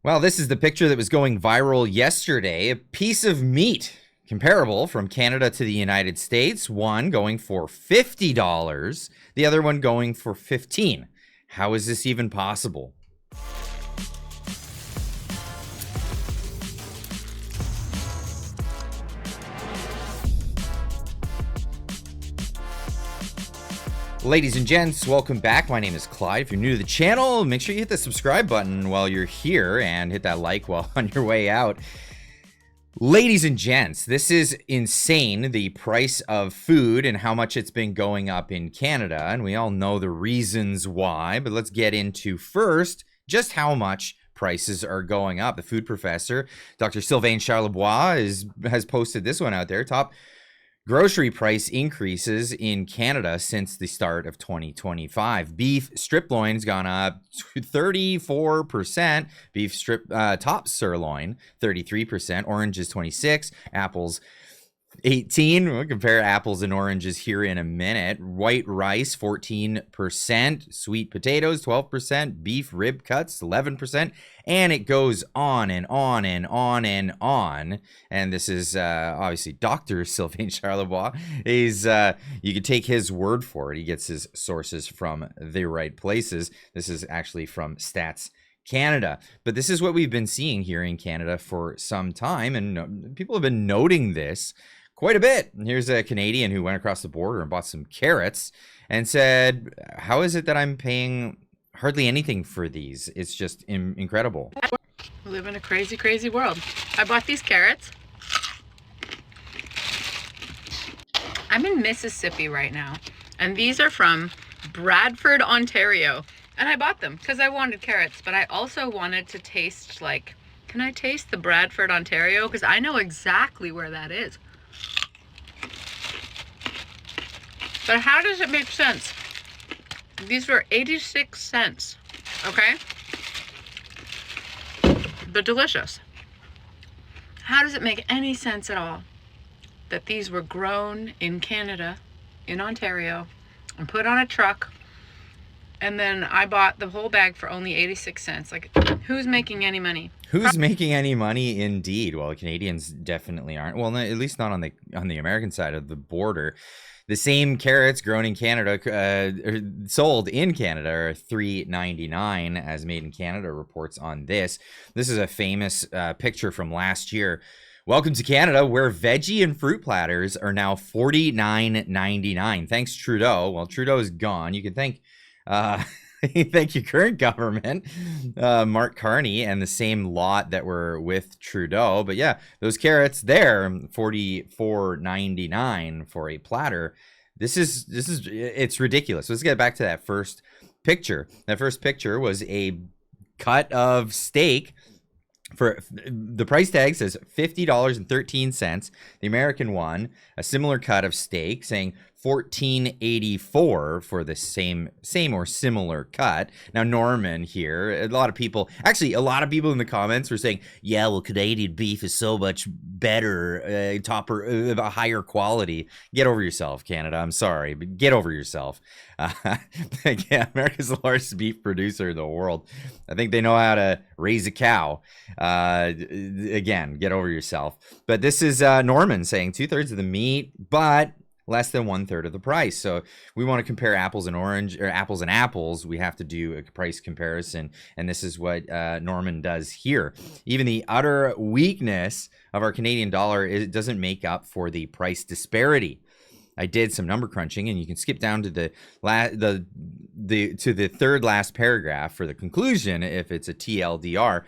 Well, this is the picture that was going viral yesterday. A piece of meat comparable from Canada to the United States. One going for $50, the other one going for $15. How is this even possible? Ladies and gents, welcome back. My name is Clyde. If you're new to the channel, make sure you hit the subscribe button while you're here and hit that like while on your way out. Ladies and gents, this is insane, the price of food and how much it's been going up in Canada. And we all know the reasons why, but let's get into first just how much prices are going up. The food professor, Dr. Sylvain Charlebois, has posted this one out there. Top grocery price increases in Canada since the start of 2025. Beef strip loin's gone up 34%. Beef strip top sirloin 33%. Oranges 26%. Apples 18%. We'll compare apples and oranges here in a minute. White rice 14%. Sweet potatoes 12%. Beef rib cuts 11%. And it goes on and on and on and on. And this is obviously Dr. Sylvain Charlebois. You could take his word for it. He gets his sources from the right places. This is actually from Stats Canada. But this is what we've been seeing here in Canada for some time. And people have been noting this quite a bit. Here's a Canadian who went across the border and bought some carrots and said, how is it that I'm paying hardly anything for these? It's just incredible. We live in a crazy, crazy world. I bought these carrots. I'm in Mississippi right now, and these are from Bradford, Ontario. And I bought them because I wanted carrots, but I also wanted to taste, like, can I taste the Bradford, Ontario? Because I know exactly where that is. But how does it make sense? These were 86 cents, okay? They're delicious. How does it make any sense at all that these were grown in Canada, in Ontario, and put on a truck, and then I bought the whole bag for only 86 cents? Like, who's making any money? Who's making any money indeed? Well, the Canadians definitely aren't. Well, at least not on the American side of the border. The same carrots grown in Canada, sold in Canada, are $3.99, as Made in Canada reports on this. This is a famous picture from last year. Welcome to Canada, where veggie and fruit platters are now $49.99. Thanks, Trudeau. Well, Trudeau's gone. You can thank thank your current government, Mark Carney, and the same lot that were with Trudeau. But yeah, those carrots there, $44.99 for a platter. It's ridiculous. Let's get back to that first picture. That first picture was a cut of steak. For the price tag says $50.13. The American one, a similar cut of steak, saying $14.84 for the same or similar cut. Now, Norman here, a lot of people in the comments were saying, yeah, well, Canadian beef is so much better, a higher quality. Get over yourself, Canada. I'm sorry, but get over yourself. Yeah, America's the largest beef producer in the world. I think they know how to raise a cow. Again, get over yourself. But this is Norman saying 2/3 of the meat, but less than 1/3 of the price. So we want to compare apples and apples. We have to do a price comparison, and this is what Norman does here. Even the utter weakness of our Canadian dollar, it doesn't make up for the price disparity. I did some number crunching, and you can skip down to the third last paragraph for the conclusion if it's a TLDR.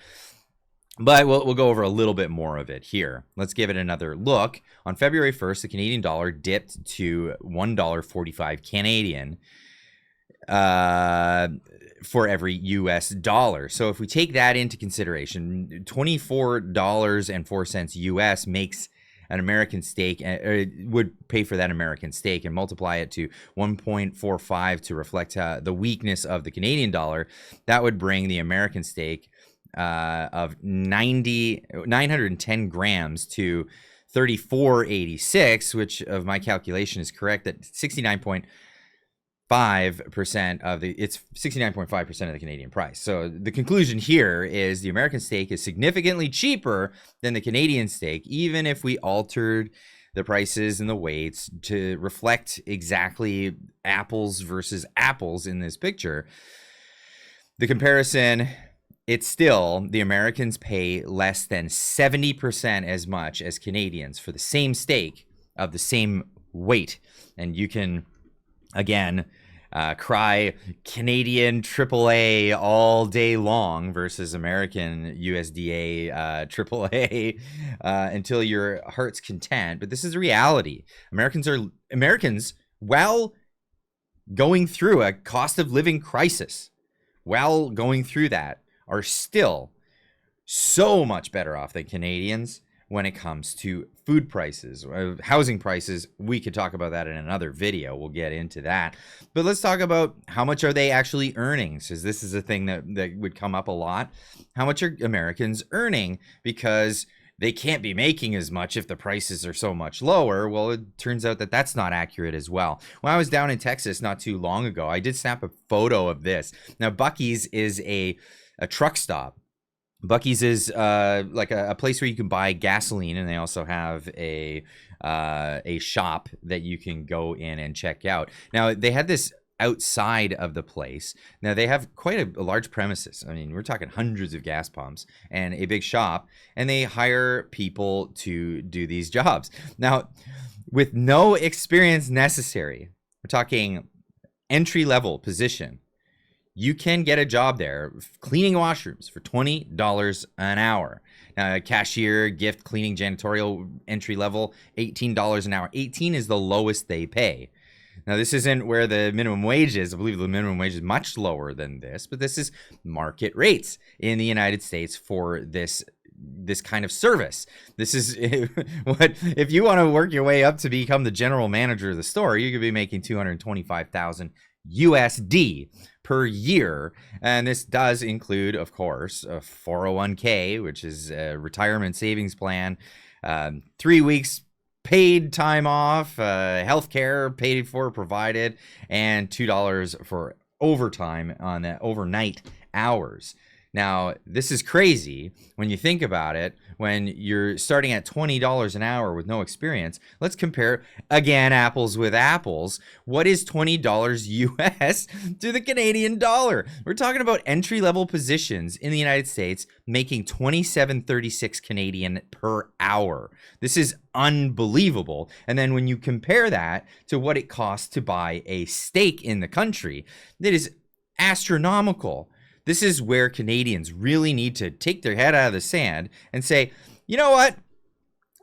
But we'll go over a little bit more of it here. Let's give it another look. On February 1st, the Canadian dollar dipped to $1.45 Canadian for every US dollar. So if we take that into consideration, $24.04 US makes an American steak, would pay for that American steak, and multiply it to 1.45 to reflect the weakness of the Canadian dollar. That would bring the American steak of 910 grams to $34.86, which of my calculation is correct, at 69 5% of the, it's 69.5% of the Canadian price. So the conclusion here is the American steak is significantly cheaper than the Canadian steak, even if we altered the prices and the weights to reflect exactly apples versus apples in this picture. The comparison, it's still, the Americans pay less than 70% as much as Canadians for the same steak of the same weight. And you can, again, cry Canadian AAA all day long versus American USDA AAA until your heart's content. But this is reality. Americans, while going through a cost of living crisis, while going through that, are still so much better off than Canadians when it comes to food prices, housing prices. We could talk about that in another video. We'll get into that. But let's talk about how much are they actually earning, because this is a thing that would come up a lot. How much are Americans earning? Because they can't be making as much if the prices are so much lower. Well, it turns out that that's not accurate as well. When I was down in Texas not too long ago, I did snap a photo of this. Now, Buc-ee's is a truck stop. Buc-ee's is like a place where you can buy gasoline, and they also have a shop that you can go in and check out. Now, they had this outside of the place. Now, they have quite a large premises. I mean, we're talking hundreds of gas pumps and a big shop, and they hire people to do these jobs. Now, with no experience necessary, we're talking entry-level position, you can get a job there cleaning washrooms for $20 an hour. Now, cashier, gift, cleaning, janitorial, entry level, $18 an hour. 18 is the lowest they pay. Now, this isn't where the minimum wage is. I believe the minimum wage is much lower than this, but this is market rates in the United States for this kind of service. This is what, if you want to work your way up to become the general manager of the store, you could be making $225,000 USD per year. And this does include, of course, a 401k, which is a retirement savings plan, 3 weeks paid time off, healthcare paid for, provided, and $2 for overtime on that overnight hours. Now, this is crazy when you think about it. When you're starting at $20 an hour with no experience, let's compare, again, apples with apples. What is $20 US to the Canadian dollar? We're talking about entry-level positions in the United States making $27.36 Canadian per hour. This is unbelievable. And then when you compare that to what it costs to buy a steak in the country, that is astronomical. This is where Canadians really need to take their head out of the sand and say, you know what?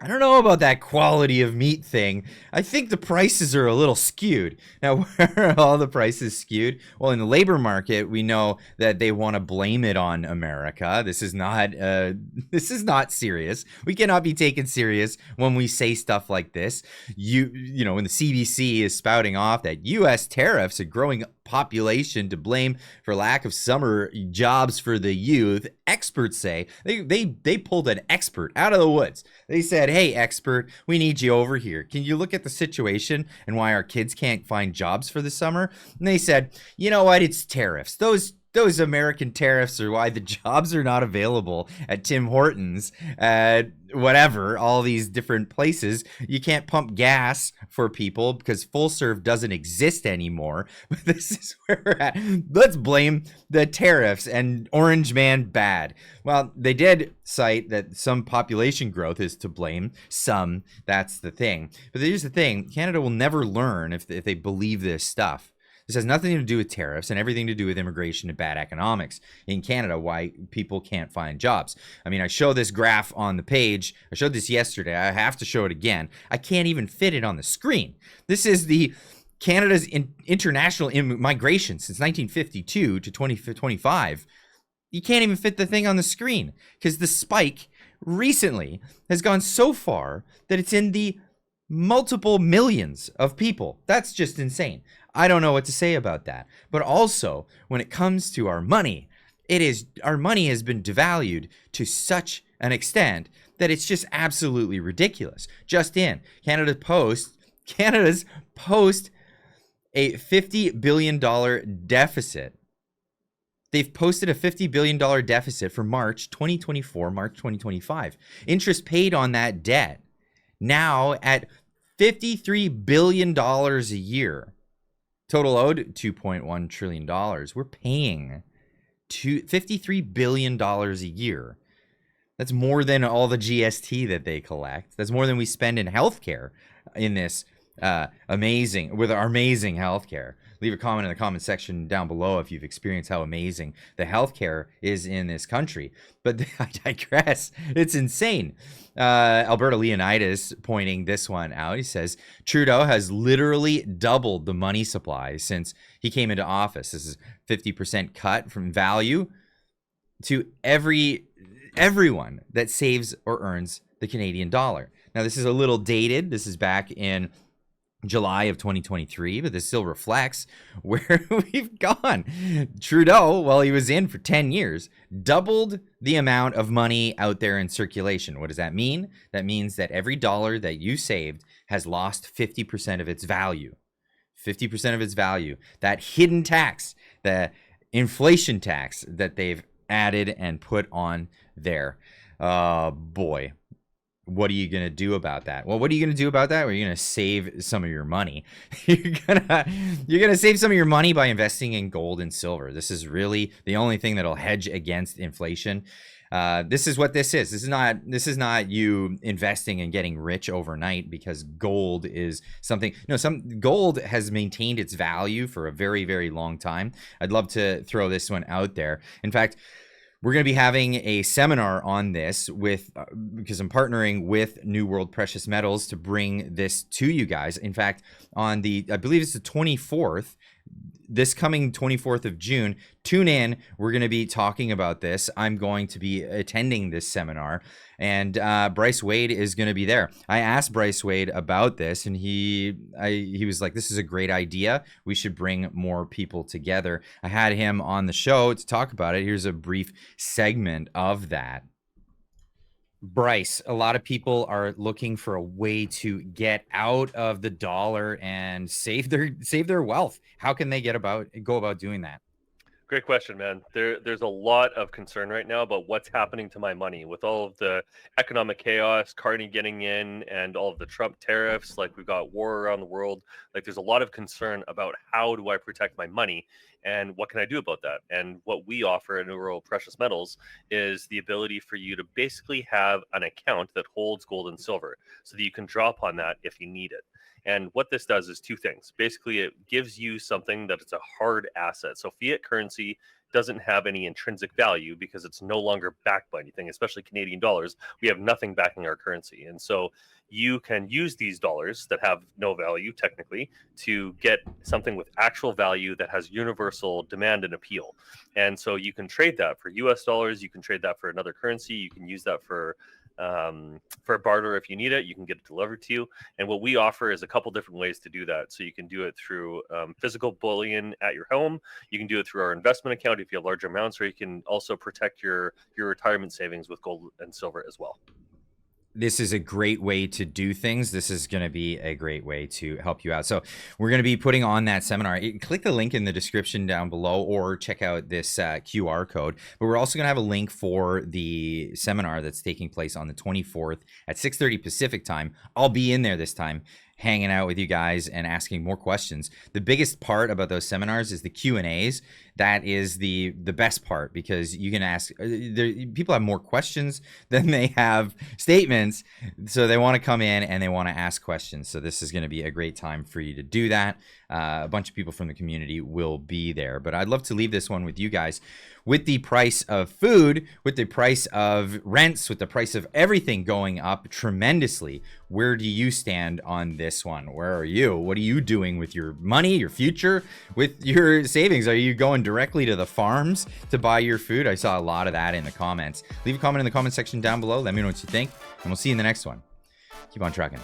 I don't know about that quality of meat thing. I think the prices are a little skewed. Now, where are all the prices skewed? Well, in the labor market, we know that they want to blame it on America. This is not serious. We cannot be taken serious when we say stuff like this. You know, when the CBC is spouting off that U.S. tariffs, a growing population to blame for lack of summer jobs for the youth, experts say, they pulled an expert out of the woods. They said, hey, expert, we need you over here. Can you look at the situation and why our kids can't find jobs for the summer? And they said, you know what? It's tariffs. Those American tariffs are why the jobs are not available at Tim Hortons, whatever, all these different places. You can't pump gas for people because full serve doesn't exist anymore. But this is where we're at. Let's blame the tariffs and Orange Man bad. Well, they did cite that some population growth is to blame. Some, that's the thing. But here's the thing. Canada will never learn if they believe this stuff. This has nothing to do with tariffs and everything to do with immigration and bad economics in Canada, why people can't find jobs. I mean, I show this graph on the page. I showed this yesterday. I have to show it again. I can't even fit it on the screen. This is the Canada's international migration since 1952 to 2025. You can't even fit the thing on the screen because the spike recently has gone so far that it's in the multiple millions of people. That's just insane. I don't know what to say about that. But also, when it comes to our money, our money has been devalued to such an extent that it's just absolutely ridiculous. Just in Canada's post a $50 billion deficit. They've posted a $50 billion deficit for March 2024, March 2025. Interest paid on that debt now at $53 billion a year. Total owed $2.1 trillion. We're paying $53 billion a year. That's more than all the GST that they collect. That's more than we spend in healthcare in this amazing healthcare. Leave a comment in the comment section down below if you've experienced how amazing the healthcare is in this country. But I digress. It's insane. Alberta Leonidas pointing this one out. He says, Trudeau has literally doubled the money supply since he came into office. This is 50% cut from value to everyone that saves or earns the Canadian dollar. Now, this is a little dated. This is back in July of 2023, but this still reflects where we've gone. Trudeau, while he was in for 10 years, doubled the amount of money out there in circulation. What does that mean? That means that every dollar that you saved has lost 50% of its value. 50% of its value. That hidden tax, the inflation tax that they've added and put on there. Boy. What are you going to do about that? Well, what are you going to do about that? Well, you're going to save some of your money. You're going to save some of your money by investing in gold and silver. This is really the only thing that'll hedge against inflation. This is what this is. This is not you investing and getting rich overnight, because gold is something. No, gold has maintained its value for a very, very long time. I'd love to throw this one out there. In fact, we're going to be having a seminar on this because I'm partnering with New World Precious Metals to bring this to you guys. In fact, I believe it's the 24th, this coming 24th of June, tune in. We're going to be talking about this. I'm going to be attending this seminar, and Bryce Wade is going to be there. I asked Bryce Wade about this, and he was like, this is a great idea. We should bring more people together. I had him on the show to talk about it. Here's a brief segment of that. Bryce, a lot of people are looking for a way to get out of the dollar and save their wealth. How can they go about doing that? Great question, man. There's a lot of concern right now about what's happening to my money with all of the economic chaos, Carney getting in, and all of the Trump tariffs. Like, we've got war around the world. Like, there's a lot of concern about how do I protect my money and what can I do about that? And what we offer at New World Precious Metals is the ability for you to basically have an account that holds gold and silver so that you can draw upon that if you need it. And what this does is two things. Basically, it gives you something that it's a hard asset. So fiat currency doesn't have any intrinsic value because it's no longer backed by anything, especially Canadian dollars. We have nothing backing our currency. And so you can use these dollars that have no value technically to get something with actual value that has universal demand and appeal. And so you can trade that for US dollars. You can trade that for another currency. You can use that for barter if you need it. You can get it delivered to you. And what we offer is a couple different ways to do that. So you can do it through physical bullion at your home. You can do it through our investment account if you have large amounts, or you can also protect your retirement savings with gold and silver as well. This is a great way to do things. This is going to be a great way to help you out. So we're going to be putting on that seminar. Click the link in the description down below, or check out this QR code. But we're also going to have a link for the seminar that's taking place on the 24th at 6:30 Pacific time. I'll be in there this time, hanging out with you guys and asking more questions. The biggest part about those seminars is the Q&As. That is the best part, because you can ask, people have more questions than they have statements. So they want to come in and they want to ask questions. So this is going to be a great time for you to do that. A bunch of people from the community will be there. But I'd love to leave this one with you guys. With the price of food, with the price of rents, with the price of everything going up tremendously, where do you stand on this one? Where are you? What are you doing with your money, your future, with your savings? Are you going directly to the farms to buy your food? I saw a lot of that in the comments. Leave a comment in the comment section down below. Let me know what you think, and we'll see you in the next one. Keep on trucking.